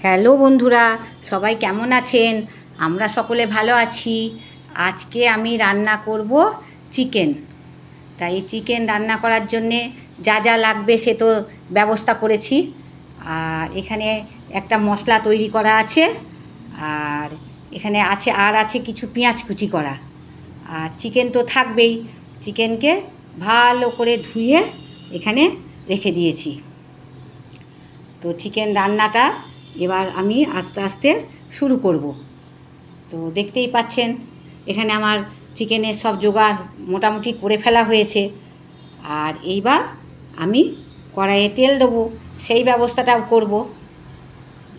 Hello বন্ধুরা, সবাই কেমন আছেন? আমরা সকলে ভালো আছি। আজকে আমি রান্না করব চিকেন। তাই চিকেন রান্না করার জন্যে যা যা লাগবে সে তো ব্যবস্থা করেছি। আর এখানে একটা মশলা তৈরি করা আছে, আর এখানে আছে কিছু পেঁয়াজ কুচি করা। আর চিকেন তো থাকবেই, চিকেনকে ভালো করে ধুয়ে এখানে রেখে দিয়েছি। তো চিকেন রান্নাটা এবার আমি আস্তে আস্তে শুরু করব। তো দেখতেই পাচ্ছেন এখানে আমার চিকেনের সব জোগাড় মোটামুটি করে ফেলা হয়েছে। আর এইবার আমি কড়াইয়ে তেল দেবো, সেই ব্যবস্থাটাও করব।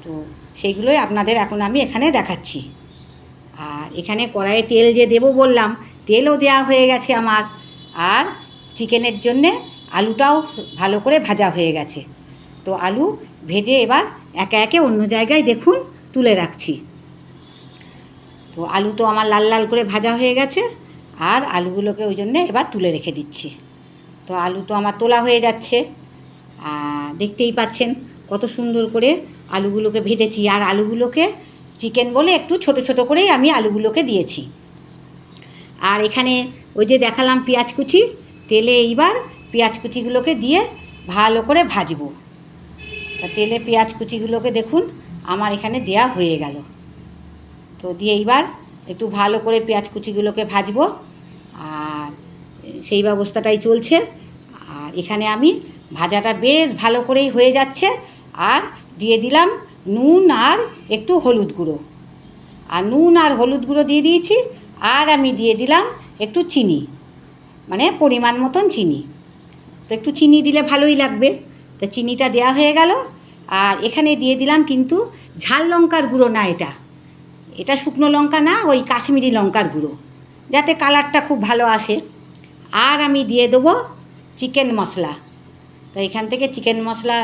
তো সেইগুলোই আপনাদের এখন আমি এখানে দেখাচ্ছি। আর এখানে কড়াইয়ে তেল যে দেবো বললাম, তেলও দেওয়া হয়ে গেছে আমার। আর চিকেনের জন্যে আলুটাও ভালো করে ভাজা হয়ে গেছে। তো আলু ভেজে এবার একে একে অন্য জায়গায় দেখুন তুলে রাখছি। তো আলু তো আমার লাল লাল করে ভাজা হয়ে গেছে, আর আলুগুলোকে ওই জন্যে এবার তুলে রেখে দিচ্ছি। তো আলু তো আমার তোলা হয়ে যাচ্ছে, দেখতেই পাচ্ছেন কত সুন্দর করে আলুগুলোকে ভেজেছি। আর আলুগুলোকে চিকেন বলে একটু ছোট ছোট করেই আমি আলুগুলোকে দিয়েছি। আর এখানে ওই যে দেখালাম পেঁয়াজ কুচি, তেলে এইবার পেঁয়াজ কুচিগুলোকে দিয়ে ভালো করে ভাজবো। তা তেলে পেঁয়াজ কুচিগুলোকে দেখুন আমার এখানে দেয়া হয়ে গেল। তো দিয়ে এইবার একটু ভালো করে পেঁয়াজ কুচিগুলোকে ভাজবো, আর সেই ব্যবস্থাটাই চলছে। আর এখানে আমি ভাজাটা বেশ ভালো করেই হয়ে যাচ্ছে। আর দিয়ে দিলাম নুন আর একটু হলুদ গুঁড়ো। আর নুন আর হলুদ গুঁড়ো দিয়ে দিয়েছি। আর আমি দিয়ে দিলাম একটু চিনি, মানে পরিমাণ মতন চিনি। তো একটু চিনি দিলে ভালোই লাগবে। তো চিনিটা দেওয়া হয়ে গেল। আর এখানে দিয়ে দিলাম কিন্তু ঝাল লঙ্কার গুঁড়ো না, এটা শুকনো লঙ্কা না, ওই কাশ্মীরি লঙ্কার গুঁড়ো, যাতে কালারটা খুব ভালো আসে। আর আমি দিয়ে দেবো চিকেন মশলা। তো এখান থেকে চিকেন মশলা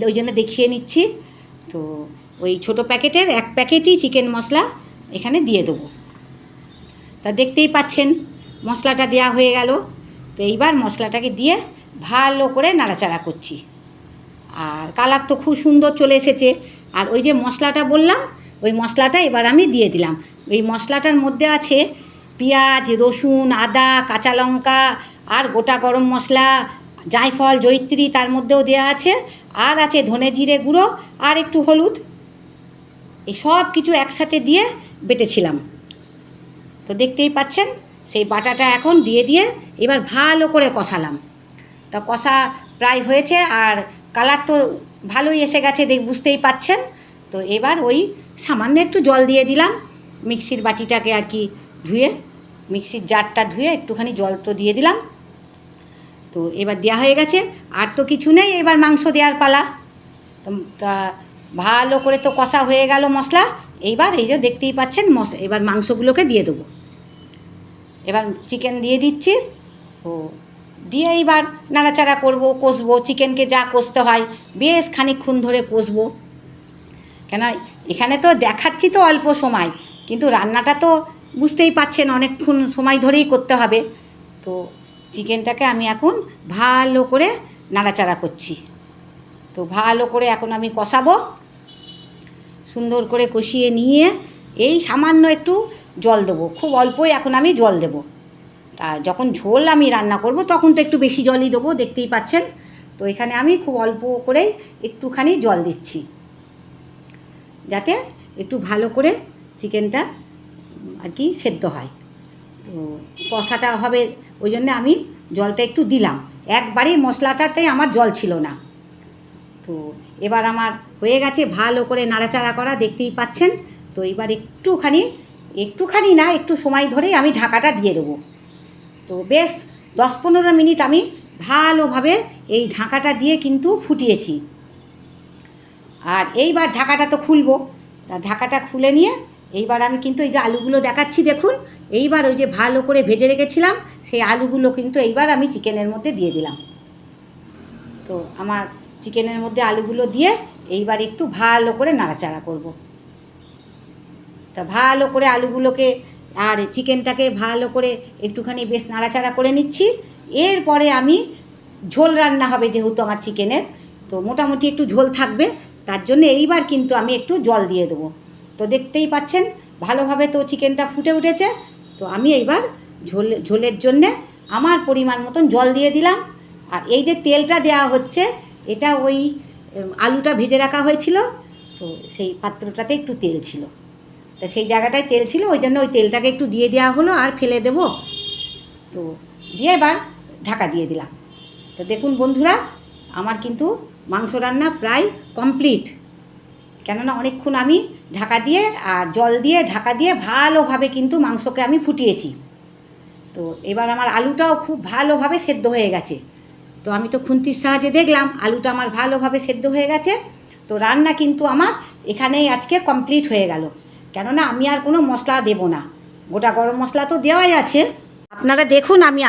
ওই জন্য দেখিয়ে নিচ্ছি। তো ওই ছোটো প্যাকেটের এক প্যাকেটই চিকেন মশলা এখানে দিয়ে দেবো। তা দেখতেই পাচ্ছেন মশলাটা দেওয়া হয়ে গেল। তো এইবার মশলাটাকে দিয়ে ভালো করে নাড়াচাড়া করছি। আর কালার তো খুব সুন্দর চলে এসেছে। আর ওই যে মশলাটা বললাম, ওই মশলাটা এবার আমি দিয়ে দিলাম। ওই মশলাটার মধ্যে আছে পেঁয়াজ, রসুন, আদা, কাঁচা লঙ্কা, আর গোটা গরম মশলা, জায়ফল, জয়িত্রী তার মধ্যেও দেওয়া আছে। আর আছে ধনে জিরে গুঁড়ো আর একটু হলুদ। এই সব কিছু একসাথে দিয়ে বেটেছিলাম। তো দেখতেই পাচ্ছেন সেই বাটাটা এখন দিয়ে এবার ভালো করে কষালাম। তা কষা প্রায় হয়েছে, আর কালার তো ভালোই এসে গেছে, বুঝতেই পাচ্ছেন। তো এবার ওই সামান্য একটু জল দিয়ে দিলাম, মিক্সির বাটিটাকে আর কি ধুয়ে, মিক্সির জারটা ধুয়ে একটুখানি জল তো দিয়ে দিলাম। তো এবার দেওয়া হয়ে গেছে, আর তো কিছু নেই, এবার মাংস দেওয়ার পালা। তা ভালো করে তো কষা হয়ে গেল মশলা। এইবার এই যে দেখতেই পাচ্ছেন এবার মাংসগুলোকে দিয়ে দেবো। এবার চিকেন দিয়ে দিচ্ছি। তো দিয়ে এইবার নাড়াচাড়া করব, কষবো। চিকেনকে যা কষতে হয় বেশ খানিকক্ষণ ধরে কষবো। কেন এখানে তো দেখাচ্ছি তো অল্প সময়, কিন্তু রান্নাটা তো বুঝতেই পাচ্ছেন অনেকক্ষণ সময় ধরেই করতে হবে। তো চিকেনটাকে আমি এখন ভালো করে নাড়াচাড়া করছি। তো ভালো করে এখন আমি কষাবো, সুন্দর করে কষিয়ে নিয়ে এই সামান্য একটু জল দেবো, খুব অল্পই এখন আমি জল দেবো। তা যখন ঝোল আমি রান্না করব তখন তো একটু বেশি জলই দেবো, দেখতেই পাচ্ছেন। তো এখানে আমি খুব অল্প করেই একটুখানি জল দিচ্ছি, যাতে একটু ভালো করে চিকেনটা আর কি সেদ্ধ হয়। তো কষাটা হবে ওই জন্যে আমি জলটা একটু দিলাম। একবারেই মশলাটাতে আমার জল ছিল না। তো এবার আমার হয়ে গেছে ভালো করে নাড়াচাড়া করা, দেখতেই পাচ্ছেন। তো এবার একটুখানি না, একটু সময় ধরেই আমি ঢাকাটা দিয়ে দেবো। তো বেশ 10-15 মিনিট আমি ভালোভাবে এই ঢাকাটা দিয়ে কিন্তু ফুটিয়েছি। আর এইবার ঢাকাটা তো খুলবো। তা ঢাকাটা খুলে নিয়ে এইবার আমি কিন্তু এই যে আলুগুলো দেখাচ্ছি দেখুন, এইবার ওই যে ভালো করে ভেজে রেখেছিলাম সেই আলুগুলো কিন্তু এইবার আমি চিকেনের মধ্যে দিয়ে দিলাম। তো আমার চিকেনের মধ্যে আলুগুলো দিয়ে এইবার একটু ভালো করে নাড়াচাড়া করব। তা ভালো করে আলুগুলোকে আর চিকেনটাকে ভালো করে একটুখানি বেশ নাড়াচাড়া করে নিচ্ছি। এরপরে আমি ঝোল রান্না হবে যেহেতু আমার চিকেনের, তো মোটামুটি একটু ঝোল থাকবে। তার জন্য এইবার কিন্তু আমি একটু জল দিয়ে দেবো। তো দেখতেই পাচ্ছেন ভালোভাবে তো চিকেনটা ফুটে উঠেছে। তো আমি এইবার ঝোলের জন্যে আমার পরিমাণ মতন জল দিয়ে দিলাম। আর এই যে তেলটা দেওয়া হচ্ছে, এটা ওই আলুটা ভেজে রাখা হয়েছিল, তো সেই পাত্রটাতে একটু তেল ছিল, তা সেই জায়গাটায় তেল ছিল, ওই জন্য ওই তেলটাকে একটু দিয়ে দেওয়া হলো। আর ফেলে দেবো তো দিয়ে এবার ঢাকা দিয়ে দিলাম। তো দেখুন বন্ধুরা, আমার কিন্তু মাংস রান্না প্রায় কমপ্লিট, কেননা অনেকক্ষণ আমি ঢাকা দিয়ে আর জল দিয়ে ঢাকা দিয়ে ভালোভাবে কিন্তু মাংসকে আমি ফুটিয়েছি। তো এবার আমার আলুটাও খুব ভালোভাবে সেদ্ধ হয়ে গেছে। তো আমি তো খুন্তির সাহায্যে দেখলাম আলুটা আমার ভালোভাবে সেদ্ধ হয়ে গেছে। তো রান্না কিন্তু আমার এখানেই আজকে কমপ্লিট হয়ে গেল, কেননা আমি আর কোনো মশলা দেবো না, গোটা গরম মশলা তো দেওয়াই আছে। আপনারা দেখুন আমি